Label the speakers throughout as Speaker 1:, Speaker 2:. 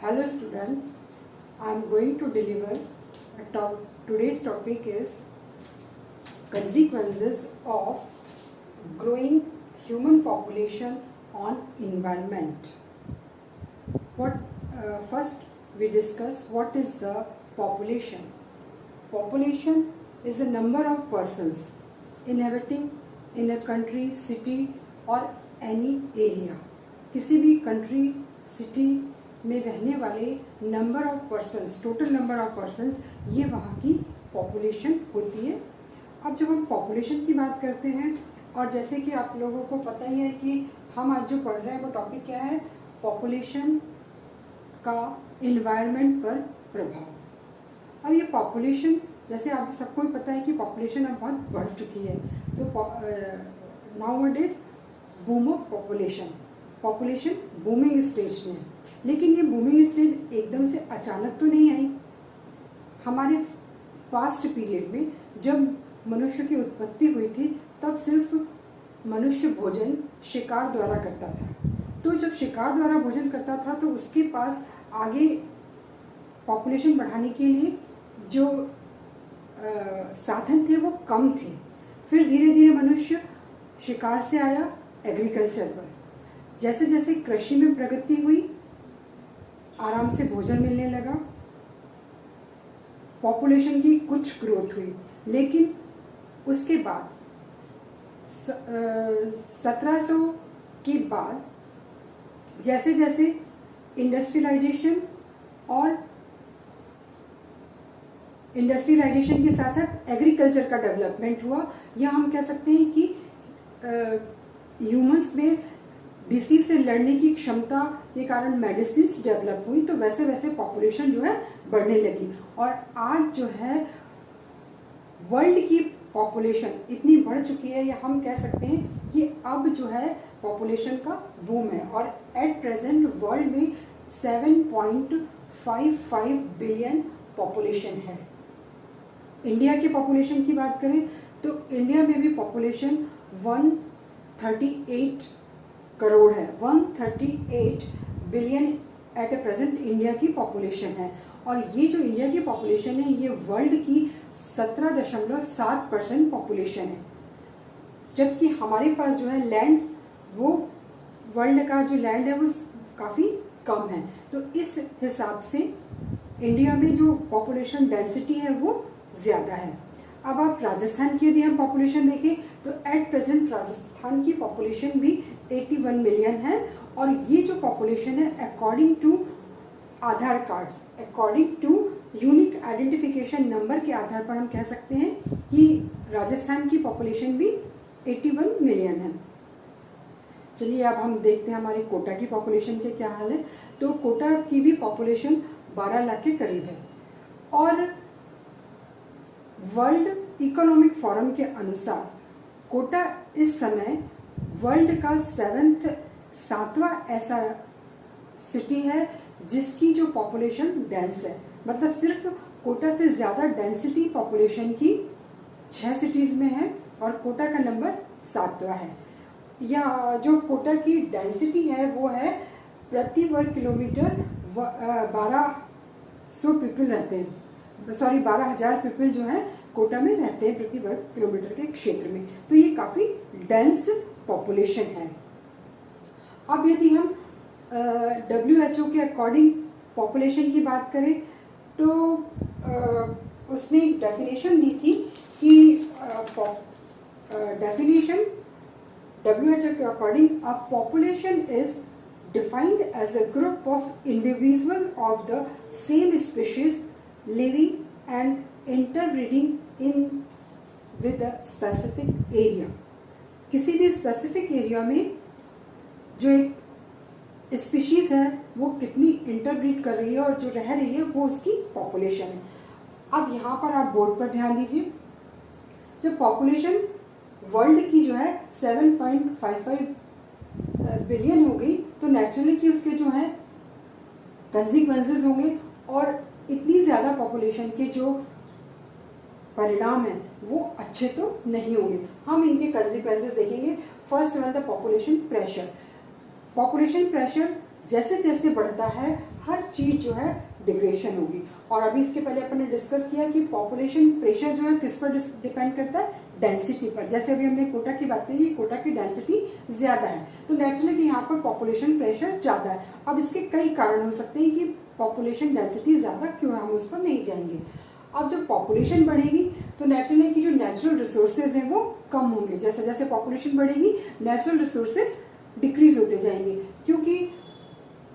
Speaker 1: Hello student, I am going to deliver today's topic is consequences of growing human population on environment. First we discuss what is the population. Population is the number of persons inhabiting in a country, city or any area. किसी भी country, city में रहने वाले number of persons, total number of persons, ये वहाँ की population होती है। अब जब हम पॉपुलेशन की बात करते हैं, और जैसे कि आप लोगों को पता ही है कि हम आज जो पढ़ रहे हैं वो टॉपिक क्या है, पॉपुलेशन का इन्वायरमेंट पर प्रभाव। अब ये पॉपुलेशन, जैसे आप सबको ही पता है कि पॉपुलेशन अब बहुत बढ़ चुकी है, तो nowadays boom of population booming stage में है। लेकिन ये बूमिंग स्टेज एकदम से अचानक तो नहीं आई। हमारे पास्ट पीरियड में जब मनुष्य की उत्पत्ति हुई थी, तब सिर्फ मनुष्य भोजन शिकार द्वारा करता था। तो जब शिकार द्वारा भोजन करता था तो उसके पास आगे पॉपुलेशन बढ़ाने के लिए जो साधन थे वो कम थे। फिर धीरे धीरे मनुष्य शिकार से आया एग्रीकल्चर पर। जैसे जैसे कृषि में प्रगति हुई, आराम से भोजन मिलने लगा, पॉपुलेशन की कुछ ग्रोथ हुई। लेकिन उसके बाद 1700 के बाद जैसे जैसे इंडस्ट्रियलाइजेशन के साथ साथ एग्रीकल्चर का डेवलपमेंट हुआ, या हम कह सकते हैं कि ह्यूमंस में डिसीज से लड़ने की क्षमता के कारण मेडिसिन डेवलप हुई, तो वैसे वैसे पॉपुलेशन जो है बढ़ने लगी। और आज जो है वर्ल्ड की पॉपुलेशन इतनी बढ़ चुकी है, या हम कह सकते हैं कि अब जो है पॉपुलेशन का बूम है। और एट प्रेजेंट वर्ल्ड में 7.55 बिलियन पॉपुलेशन है। इंडिया की पॉपुलेशन की बात करें तो इंडिया में भी पॉपुलेशन 138 करोड़ है। 138 बिलियन एट ए प्रेजेंट इंडिया की पॉपुलेशन है। और ये जो इंडिया की पॉपुलेशन है, ये वर्ल्ड की 17.7% पॉपुलेशन है। जबकि हमारे पास जो है लैंड, वो वर्ल्ड का जो लैंड है वो काफ़ी कम है। तो इस हिसाब से इंडिया में जो पॉपुलेशन डेंसिटी है वो ज़्यादा है। अब आप राजस्थान की यदि हम पॉपुलेशन देखें तो एट प्रेजेंट राजस्थान की पॉपुलेशन भी 81 मिलियन है। और ये जो पॉपुलेशन है according to Aadhaar cards, according to unique identification number के आधार पर हम कह सकते हैं कि राजस्थान की पॉपुलेशन भी 81 मिलियन है। चलिए अब हम देखते हैं हमारी कोटा की पॉपुलेशन के क्या हाल है। तो कोटा की भी पॉपुलेशन 12 लाख के करीब है। और वर्ल्ड इकोनॉमिक फोरम के अनुसार कोटा इस समय वर्ल्ड का 7वां ऐसा सिटी है जिसकी जो पॉपुलेशन डेंस है। मतलब सिर्फ कोटा से ज़्यादा डेंसिटी पॉपुलेशन की 6 सिटीज़ में है, और कोटा का नंबर 7वां है। या जो कोटा की डेंसिटी है वो है प्रति वर्ग किलोमीटर 1200 पीपल रहते हैं, 12,000 पीपल जो है कोटा में रहते हैं प्रति वर्ग किलोमीटर के क्षेत्र में। तो ये काफ़ी डेंस पॉपुलेशन है। अब यदि हम WHO के अकॉर्डिंग पॉपुलेशन की बात करें तो उसने एक डेफिनेशन दी थी कि डेफिनेशन WHO के according a population is defined as a group of individual of the same species living and interbreeding in with a specific area. किसी भी स्पेसिफिक एरिया में जो एक स्पीशीज है वो कितनी इंटरब्रीड कर रही है और जो रह रही है वो उसकी पॉपुलेशन है। अब यहाँ पर आप बोर्ड पर ध्यान दीजिए। जब पॉपुलेशन वर्ल्ड की जो है 7.55 बिलियन हो गई, तो नेचुरली कि उसके जो है कंसिक्वेंसेस होंगे, और इतनी ज़्यादा पॉपुलेशन के जो परिणाम है वो अच्छे तो नहीं होंगे। हम इनके कंसिक्वेंसेस देखेंगे। First one the population pressure. Population pressure जैसे जैसे बढ़ता है हर चीज जो है डिग्रेडेशन होगी। और अभी इसके पहले अपन ने डिस्कस किया कि पॉपुलेशन प्रेशर जो है किस पर डिपेंड करता है, डेंसिटी पर। जैसे अभी हमने कोटा की बात करी, कोटा की डेंसिटी ज्यादा है तो नेचुरली कि यहाँ पर पॉपुलेशन प्रेशर ज्यादा है। अब इसके कई कारण हो सकते हैं कि पॉपुलेशन डेंसिटी ज्यादा क्यों है, हम उस पर नहीं जाएंगे। अब जब पॉपुलेशन बढ़ेगी तो नेचुरली कि जो नेचुरल रिसोर्सेज हैं वो कम होंगे। जैसे जैसे पॉपुलेशन बढ़ेगी नेचुरल रिसोर्सेज डिक्रीज होते जाएंगे, क्योंकि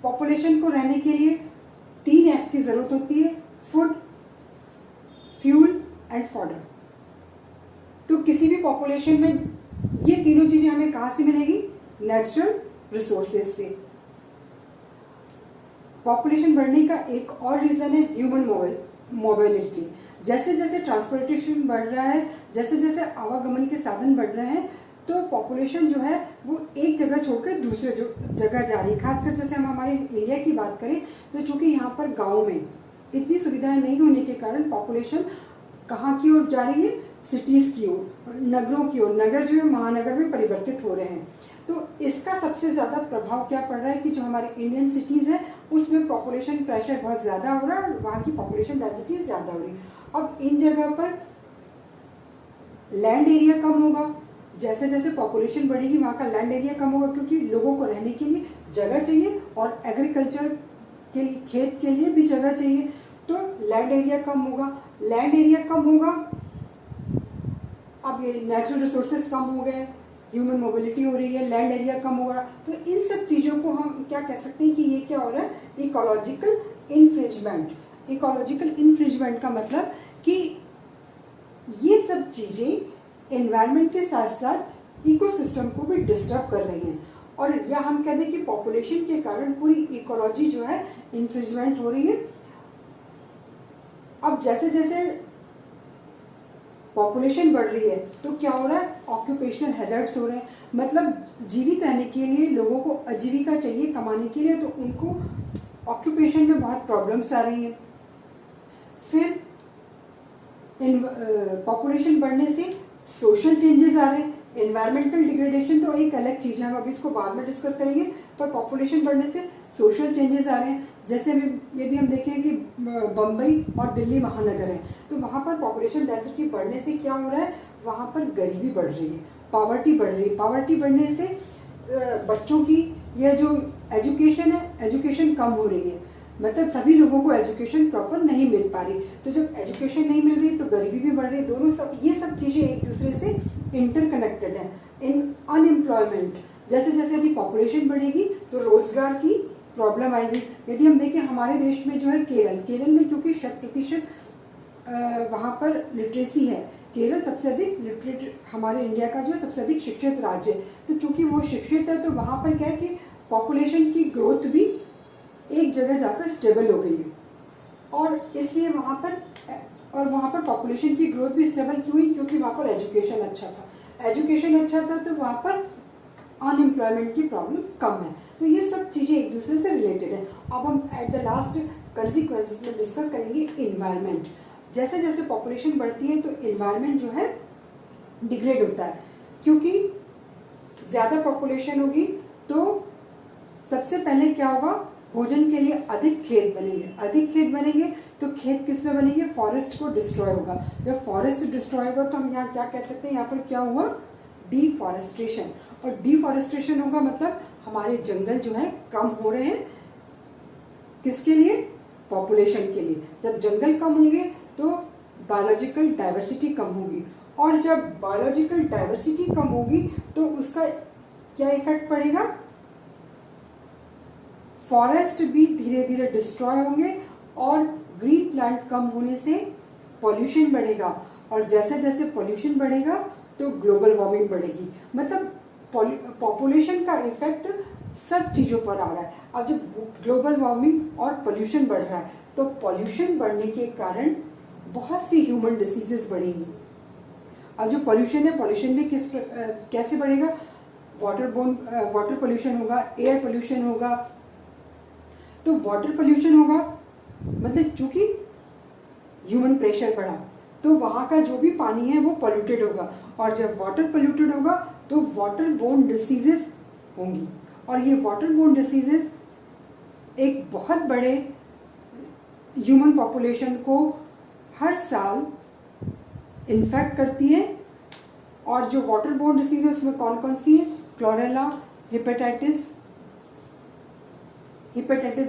Speaker 1: पॉपुलेशन को रहने के लिए 3 F की जरूरत होती है, फूड, फ्यूल एंड फॉडर। तो किसी भी पॉपुलेशन में ये तीनों चीजें हमें कहां से मिलेगी, नेचुरल रिसोर्सेज से। पॉपुलेशन बढ़ने का एक और रीजन है ह्यूमन मोबिलिटी। जैसे जैसे ट्रांसपोर्टेशन बढ़ रहा है, जैसे जैसे आवागमन के साधन बढ़ रहे हैं, तो पॉपुलेशन जो है वो एक जगह छोड़कर दूसरे जगह जा रही है। खासकर जैसे हम हमारे इंडिया की बात करें तो चूंकि यहाँ पर गांव में इतनी सुविधाएं नहीं होने के कारण पॉपुलेशन कहाँ की ओर जा रही है, सिटीज की ओर, नगरों की ओर। नगर जो है महानगर में परिवर्तित हो रहे हैं। तो इसका सबसे ज्यादा प्रभाव क्या पड़ रहा है कि जो हमारे इंडियन सिटीज है उसमें पॉपुलेशन प्रेशर बहुत ज्यादा हो रहा है और वहाँ की पॉपुलेशन डेंसिटी ज्यादा हो रही है। अब इन जगह पर लैंड एरिया कम होगा, जैसे जैसे पॉपुलेशन बढ़ेगी वहाँ का लैंड एरिया कम होगा, क्योंकि लोगों को रहने के लिए जगह चाहिए और एग्रीकल्चर के लिए, खेत के लिए भी जगह चाहिए। तो लैंड एरिया कम होगा, लैंड एरिया कम होगा, अब ये नेचुरल रिसोर्सेज कम हो गए, ह्यूमन मोबिलिटी हो रही है, लैंड एरिया कम हो रहा। तो इन सब चीजों को हम क्या कह सकते हैं कि ये क्या हो रहा है, इकोलॉजिकल इन्फ्रिंजमेंट। इकोलॉजिकल इन्फ्रिंजमेंट का मतलब कि ये सब चीजें एनवायरनमेंट के साथ साथ इकोसिस्टम को भी डिस्टर्ब कर रही हैं। और या हम कहते हैं कि पॉपुलेशन के कारण पूरी इकोलॉजी जो है इन्फ्रिंजमेंट हो रही है। अब जैसे जैसे पॉपुलेशन बढ़ रही है तो क्या हो रहा है, ऑक्यूपेशनल हैजर्ड्स हो रहे हैं। मतलब जीवित रहने के लिए लोगों को आजीविका चाहिए कमाने के लिए, तो उनको ऑक्यूपेशन में बहुत प्रॉब्लम्स आ रही हैं। फिर पॉपुलेशन बढ़ने से सोशल चेंजेस आ रहे हैं। एनवायरमेंटल डिग्रेडेशन तो एक अलग चीज है, हम अभी इसको बाद में डिस्कस करेंगे। पर पॉपुलेशन बढ़ने से सोशल चेंजेस आ रहे हैं। जैसे यदि हम देखें कि बम्बई और दिल्ली महानगर है तो वहाँ पर पॉपुलेशन डेंसिटी बढ़ने से क्या हो रहा है, वहाँ पर गरीबी बढ़ रही है, पावर्टी बढ़ रही है। पावर्टी बढ़ने से बच्चों की यह जो एजुकेशन है, एजुकेशन कम हो रही है। मतलब सभी लोगों को एजुकेशन प्रॉपर नहीं मिल पा रही। तो जब एजुकेशन नहीं मिल रही तो गरीबी भी बढ़ रही है। दोनों सब ये सब चीजें एक दूसरे से इंटरकनेक्टेड है। इन अनएम्प्लॉयमेंट, जैसे जैसे यदि पॉपुलेशन बढ़ेगी तो रोजगार की प्रॉब्लम आएगी। यदि हम देखें हमारे देश में जो है केरल में क्योंकि 100% वहाँ पर लिटरेसी है, केरल सबसे अधिक लिटरेट हमारे इंडिया का जो सबसे अधिक शिक्षित राज्य है। तो चूंकि वो शिक्षित है तो वहाँ पर क्या है कि पॉपुलेशन की ग्रोथ भी एक जगह जाकर स्टेबल हो गई है। और इसलिए वहाँ पर पॉपुलेशन की ग्रोथ भी स्टेबल क्यों हुई, क्योंकि वहाँ पर एजुकेशन अच्छा था। एजुकेशन अच्छा था तो वहाँ पर अनएम्प्लॉयमेंट की प्रॉब्लम कम है। तो ये सब चीज़ें एक दूसरे से रिलेटेड है। अब हम एट द लास्ट कंसिक्वेंसेस में डिस्कस करेंगे इन्वायरमेंट। जैसे जैसे पॉपुलेशन बढ़ती है तो इन्वायरमेंट जो है डिग्रेड होता है, क्योंकि ज़्यादा पॉपुलेशन होगी तो सबसे पहले क्या होगा, भोजन के लिए अधिक खेत बनेंगे। अधिक खेत बनेंगे तो खेत किस में बनेंगे, फॉरेस्ट को डिस्ट्रॉय होगा। जब फॉरेस्ट डिस्ट्रॉय होगा तो हम यहाँ क्या कह सकते हैं, यहाँ पर क्या हुआ, डिफॉरेस्टेशन। और डिफॉरेस्टेशन होगा मतलब हमारे जंगल जो है कम हो रहे हैं, किसके लिए, पॉपुलेशन के लिए। जब जंगल कम होंगे तो बायोलॉजिकल डाइवर्सिटी कम होगी, और जब बायोलॉजिकल डाइवर्सिटी कम होगी तो उसका क्या इफेक्ट पड़ेगा, फॉरेस्ट भी धीरे धीरे डिस्ट्रॉय होंगे और ग्रीन प्लांट कम होने से पॉल्यूशन बढ़ेगा। और जैसे जैसे पॉल्यूशन बढ़ेगा तो ग्लोबल वार्मिंग बढ़ेगी। मतलब पॉपुलेशन का इफेक्ट सब चीजों पर आ रहा है। अब जब ग्लोबल वार्मिंग और पॉल्यूशन बढ़ रहा है तो पॉल्यूशन बढ़ने के कारण बहुत सी ह्यूमन डिसीजेस बढ़ेंगी। अब जो पॉल्यूशन है, पॉल्यूशन भी कैसे बढ़ेगा, वाटर पॉल्यूशन होगा, एयर पॉल्यूशन होगा। तो वाटर पॉल्यूशन होगा मतलब चूंकि ह्यूमन प्रेशर बढ़ा तो वहां का जो भी पानी है वो पॉल्यूटेड होगा, और जब वाटर पॉल्यूटेड होगा तो वाटर बोर्न डिसीजेस होंगी। और ये वाटर बोर्न डिसीजेस एक बहुत बड़े ह्यूमन पॉपुलेशन को हर साल इन्फेक्ट करती है। और जो वाटर बोर्न डिसीज है उसमें कौन कौन सी है? क्लोरेला, हेपेटाइटिस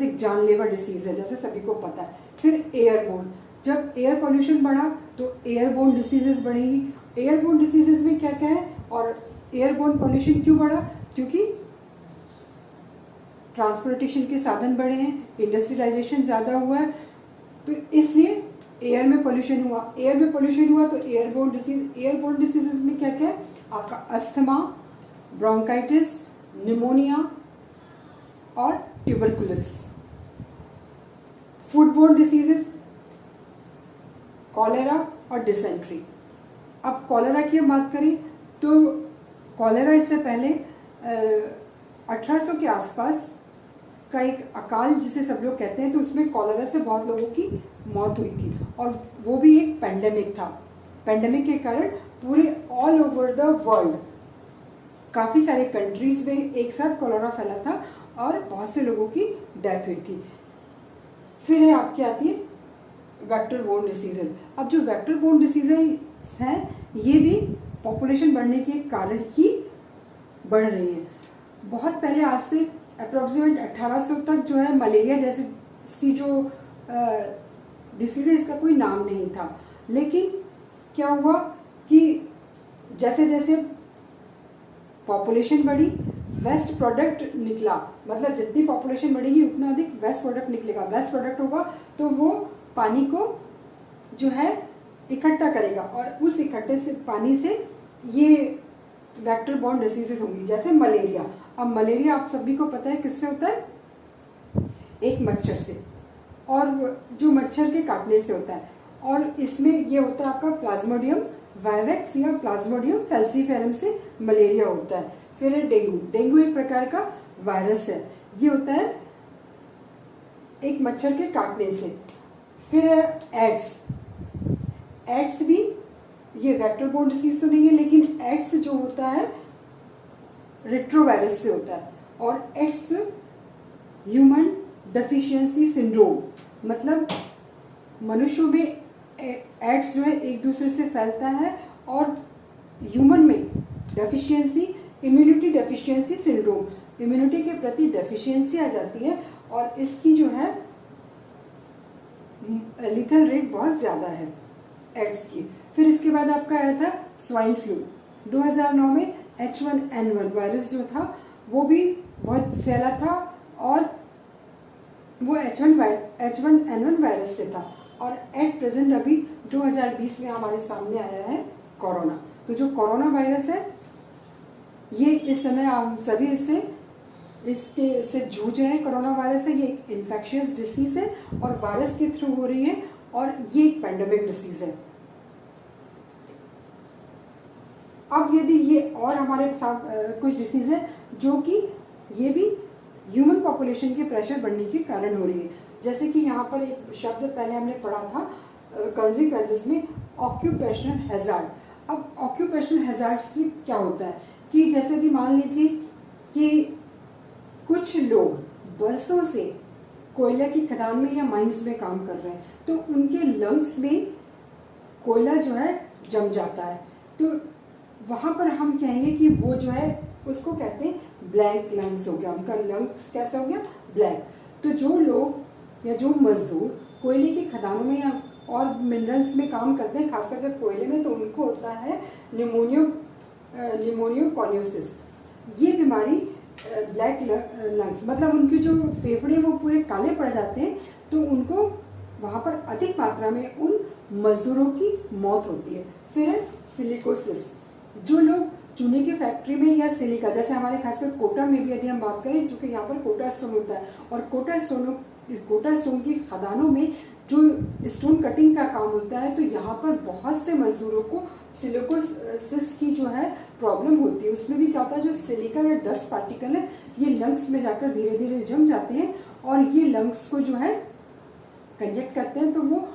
Speaker 1: एक जानलेवा डिसीज है जैसे सभी को पता है। फिर एयरबोर्न, जब एयर पोल्यूशन बढ़ा तो एयरबोर्न डिसीजेस बढ़ेंगी। एयरबोर्न डिसीजेस में क्या क्या है और एयरबोर्न पोल्यूशन क्यों बढ़ा? क्योंकि ट्रांसपोर्टेशन के साधन बढ़े हैं, इंडस्ट्रियलाइजेशन ज़्यादा हुआ है, तो इसलिए एयर में पोल्यूशन हुआ। एयर में पोल्यूशन हुआ तो एयरबोर्न डिसीजेस में क्या क्या है? आपका अस्थमा, ब्रोंकाइटिस, निमोनिया और ट्यूबरकुलोसिस। फूडबोर्न डिसीजेस, कॉलेरा और डिसेंट्री। अब कॉलेरा की हम बात करें तो कॉलेरा इससे पहले 1800 के आसपास का एक अकाल जिसे सब लोग कहते हैं, तो उसमें कॉलेरा से बहुत लोगों की मौत हुई थी और वो भी एक पेंडेमिक था। पेंडेमिक के कारण पूरे ऑल ओवर द वर्ल्ड काफ़ी सारे कंट्रीज में एक साथ कॉलेरा फैला था और बहुत से लोगों की डेथ हुई थी। फिर है आपकी आती है वेक्टर बोर्न डिसीजेज। अब जो वेक्टर बोर्न डिसीजेज हैं ये भी पॉपुलेशन बढ़ने के कारण ही बढ़ रही है। बहुत पहले, आज से अप्रोक्सीमेट 1800 तक जो है मलेरिया जैसी जो डिसीज है इसका कोई नाम नहीं था। लेकिन क्या हुआ कि जैसे जैसे पॉपुलेशन बढ़ी वेस्ट प्रोडक्ट निकला, मतलब जितनी पॉपुलेशन बढ़ेगी उतना अधिक वेस्ट प्रोडक्ट निकलेगा। वेस्ट प्रोडक्ट होगा तो वो पानी को जो है इकट्ठा करेगा और उस इकट्ठे से पानी से ये वेक्टर बोर्न डिसीजेस होंगी, जैसे मलेरिया। अब मलेरिया आप सभी को पता है किससे होता है? एक मच्छर से, और जो मच्छर के काटने से होता है। और इसमें ये होता है आपका प्लाज्मोडियम वाइवेक्स या प्लाज्मोडियम फैल्सीफेरम से मलेरिया होता है। फिर है डेंगू। डेंगू एक प्रकार का वायरस है, ये होता है एक मच्छर के काटने से। फिर है एड्स। एड्स भी ये वेक्टर बोर्न डिसीज तो नहीं है, लेकिन एड्स जो होता है रेट्रोवायरस से होता है। और एड्स ह्यूमन डेफिशिएंसी सिंड्रोम, मतलब मनुष्यों में एड्स जो है एक दूसरे से फैलता है और ह्यूमन में deficiency, immunity deficiency syndrome, immunity के प्रति डेफिशिएंसी आ जाती है और इसकी जो है लिथल रेट बहुत ज़्यादा है एड्स की। फिर इसके बाद आपका आया था स्वाइन फ्लू। 2009 में H1N1 वायरस जो था वो भी बहुत फैला था और वो H1N1 वायरस से था। और एट प्रेजेंट अभी 2020 में हमारे सामने आया है कोरोना। तो जो कोरोना वायरस है ये इस समय हम सभी इससे जूझ रहे हैं। कोरोना वायरस है, ये एक इन्फेक्शियस डिसीज है और वायरस के थ्रू हो रही है और ये एक पेंडेमिक डिसीज है। अब यदि ये और हमारे साथ कुछ डिसीज है जो कि ये भी ह्यूमन पॉपुलेशन के प्रेशर बढ़ने के कारण हो रही है, जैसे कि यहाँ पर एक शब्द पहले हमने पढ़ा था कंसिक्वेंसेस में, ऑक्यूपेशनल हैजार्ड। अब ऑक्यूपेशनल हैजार्ड से क्या होता है कि जैसे कि मान लीजिए कि कुछ लोग बरसों से कोयला की खदान में या माइंस में काम कर रहे हैं, तो उनके लंग्स में कोयला जो है जम जाता है, तो वहाँ पर हम कहेंगे कि वो जो है उसको कहते हैं ब्लैक लंग्स हो गया, उनका लंग्स कैसा हो गया? ब्लैक। तो जो लोग या जो मजदूर कोयले की खदानों में या और मिनरल्स में काम करते हैं, खासकर जब कोयले में, तो उनको होता है निमोनियोकोनियोसिस। ये बीमारी ब्लैक लंग्स, मतलब उनके जो फेफड़े वो पूरे काले पड़ जाते हैं, तो उनको वहाँ पर अधिक मात्रा में उन मजदूरों की मौत होती है। फिर है सिलिकोसिस। जो लोग चूने की फैक्ट्री में या सिलिका, जैसे हमारे खासकर कोटा में भी यदि हम बात करें, जो कि यहाँ पर कोटा स्टोन होता है, और कोटा स्टोन की खदानों में जो स्टोन कटिंग का काम होता है, तो यहाँ पर बहुत से मजदूरों को सिलिकोसिस की जो है प्रॉब्लम होती है। उसमें भी क्या होता है, जो सिलिका या डस्ट पार्टिकल है ये लंग्स में जाकर धीरे धीरे जम जाते हैं और ये लंग्स को जो है कंजेक्ट करते हैं, तो वो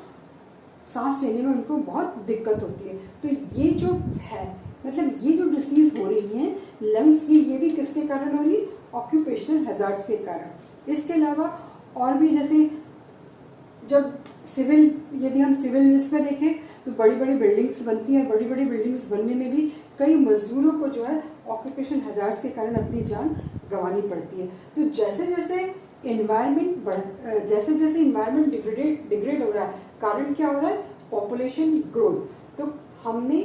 Speaker 1: सांस लेने में उनको बहुत दिक्कत होती है। तो ये जो है, मतलब ये जो डिसीज हो रही है लंग्स की, ये भी किसके कारण हो रही है? ऑक्यूपेशनल हैजार्ड्स के कारण। इसके अलावा और भी जैसे जब सिविल, यदि हम सिविल इसमें देखें तो बड़ी बड़ी बिल्डिंग्स बनती हैं, बड़ी बड़ी बिल्डिंग्स बनने में भी कई मजदूरों को जो है ऑक्यूपेशन हजार्ड्स के कारण अपनी जान गंवानी पड़ती है। तो जैसे जैसे इन्वायरमेंट डिग्रेड हो रहा है, कारण क्या हो रहा है? Population growth. तो हमने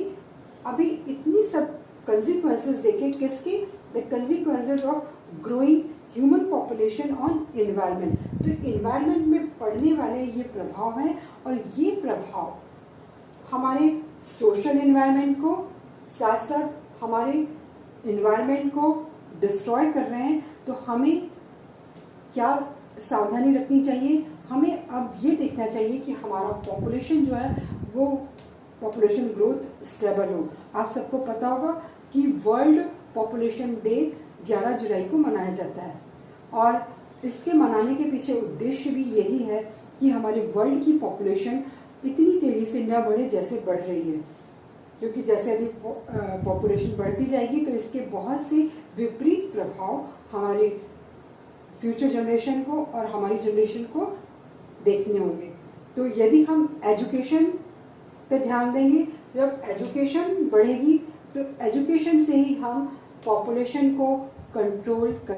Speaker 1: अभी इतनी सब कंसिक्वेंसेस देखे, किसकी? The consequences of growing human population on environment. तो एनवायरनमेंट में पड़ने वाले ये प्रभाव हैं, और ये प्रभाव हमारे सोशल एनवायरनमेंट को, साथ साथ हमारे एनवायरनमेंट को डिस्ट्रॉय कर रहे हैं। तो हमें क्या सावधानी रखनी चाहिए? हमें अब ये देखना चाहिए कि हमारा पॉपुलेशन जो है वो पॉपुलेशन ग्रोथ स्टेबल हो। आप सबको पता होगा कि वर्ल्ड पॉपुलेशन डे 11 जुलाई को मनाया जाता है, और इसके मनाने के पीछे उद्देश्य भी यही है कि हमारे वर्ल्ड की पॉपुलेशन इतनी तेजी से न बढ़े जैसे बढ़ रही है, क्योंकि जैसे यदि पॉपुलेशन बढ़ती जाएगी तो इसके बहुत से विपरीत प्रभाव हमारे फ्यूचर जनरेशन को और हमारी जनरेशन को देखने होंगे। तो यदि हम एजुकेशन पे ध्यान देंगे, जब एजुकेशन बढ़ेगी तो एजुकेशन से ही हम पॉपुलेशन को कंट्रोल कर